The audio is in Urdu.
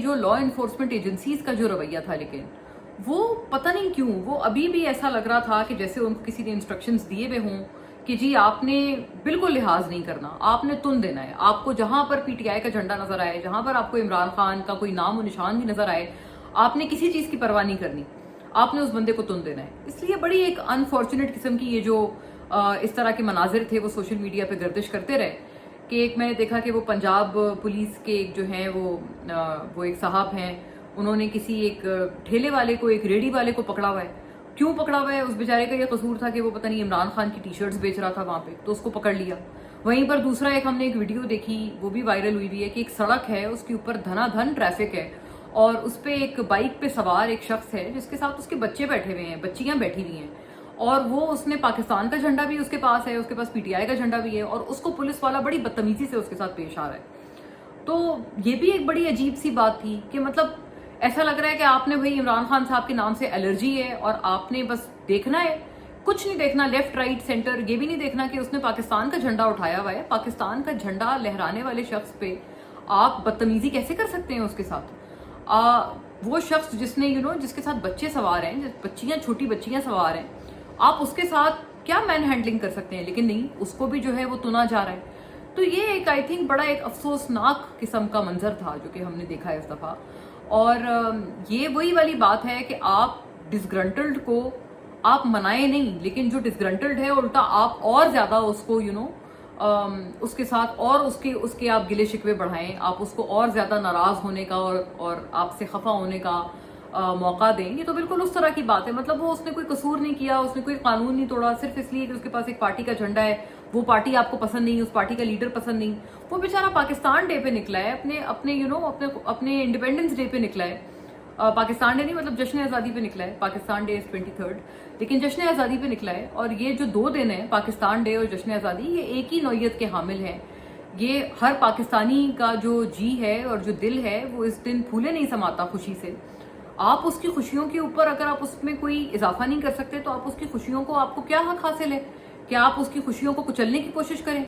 جو لا انفورسمنٹ ایجنسیز کا جو رویہ تھا، لیکن وہ پتہ نہیں کیوں وہ ابھی بھی ایسا لگ رہا تھا کہ جیسے ان کو کسی نے انسٹرکشنز دیے ہوئے ہوں کہ جی آپ نے بالکل لحاظ نہیں کرنا، آپ نے تن دینا ہے، آپ کو جہاں پر پی ٹی آئی کا جھنڈا نظر آئے، جہاں پر آپ کو عمران خان کا کوئی نام و نشان بھی نظر آئے، آپ نے کسی چیز کی پرواہ نہیں کرنی، آپ نے اس بندے کو تن دینا ہے۔ اس لیے بڑی ایک انفارچونیٹ قسم کی یہ جو اس طرح کے مناظر تھے وہ سوشل میڈیا پہ گردش کرتے رہے، کہ ایک میں نے دیکھا کہ وہ پنجاب پولیس کے ایک جو ہیں وہ ایک صاحب ہیں، انہوں نے کسی ایک ٹھیلے والے کو، ایک ریڑھی والے کو پکڑا ہوا ہے۔ کیوں پکڑا ہوا ہے؟ اس بیچارے کا یہ قصور تھا کہ وہ پتہ نہیں عمران خان کی ٹی شرٹس بیچ رہا تھا وہاں پہ، تو اس کو پکڑ لیا۔ وہیں پر دوسرا ایک ہم نے ایک ویڈیو دیکھی، وہ بھی وائرل ہوئی ہے، کہ ایک سڑک ہے، اس کے اوپر دھنا دھن ٹریفک ہے، اور اس پہ ایک بائک پہ سوار ایک شخص ہے جس کے ساتھ اس کے بچے بیٹھے ہوئے ہیں، بچیاں بیٹھی ہوئی ہیں، اور وہ اس نے پاکستان کا جھنڈا بھی اس کے پاس ہے، اس کے پاس پی ٹی آئی کا جھنڈا بھی ہے، اور اس کو پولیس والا بڑی بدتمیزی سے اس کے ساتھ پیش آ رہا ہے۔ تو یہ بھی ایک بڑی عجیب سی بات تھی کہ مطلب ایسا لگ رہا ہے کہ آپ نے بھائی عمران خان صاحب کے نام سے الرجی ہے، اور آپ نے بس دیکھنا ہے، کچھ نہیں دیکھنا، لیفٹ رائٹ سینٹر، یہ بھی نہیں دیکھنا کہ اس نے پاکستان کا جھنڈا اٹھایا ہوا ہے۔ پاکستان کا جھنڈا لہرانے والے شخص پہ آپ بدتمیزی کیسے کر سکتے ہیں اس کے ساتھ؟ وہ شخص جس نے جس کے ساتھ بچے سوار ہیں، بچیاں، چھوٹی بچیاں سوار ہیں، آپ اس کے ساتھ کیا مین ہینڈلنگ کر سکتے ہیں؟ لیکن نہیں، اس کو بھی جو ہے وہ تنا جا رہا ہے۔ تو یہ ایک آئی تھنک بڑا ایک افسوسناک قسم کا منظر تھا جو کہ ہم نے دیکھا ہے اس دفعہ۔ اور یہ وہی والی بات ہے کہ آپ ڈسگرنٹلڈ کو آپ منائیں نہیں، لیکن جو ڈسگرنٹلڈ ہے الٹا آپ اور زیادہ اس کو اس کے ساتھ اور اس کے آپ گلے شکوے بڑھائیں، آپ اس کو اور زیادہ ناراض ہونے کا اور آپ سے خفا ہونے کا موقع دیں۔ یہ تو بالکل اس طرح کی بات ہے، مطلب وہ اس نے کوئی قصور نہیں کیا، اس نے کوئی قانون نہیں توڑا، صرف اس لیے کہ اس کے پاس ایک پارٹی کا جھنڈا ہے، وہ پارٹی آپ کو پسند نہیں، اس پارٹی کا لیڈر پسند نہیں۔ وہ بیچارہ پاکستان ڈے پہ نکلا ہے، اپنے انڈیپینڈنس ڈے پہ نکلا ہے، پاکستان ڈے نہیں، مطلب جشن آزادی پہ نکلا ہے، پاکستان ڈے 23، لیکن جشن آزادی پہ نکلا ہے۔ اور یہ جو 2 دن ہیں، پاکستان ڈے اور جشن آزادی، یہ ایک ہی نوعیت کے حامل ہیں۔ یہ ہر پاکستانی کا جو جی ہے اور جو دل ہے وہ اس دن پھولے نہیں سماتا خوشی سے۔ آپ اس کی خوشیوں کے اوپر اگر آپ اس میں کوئی اضافہ نہیں کر سکتے تو آپ اس کی خوشیوں کو، آپ کو کیا حق حاصل ہے کہ آپ اس کی خوشیوں کو کچلنے کی کوشش کریں؟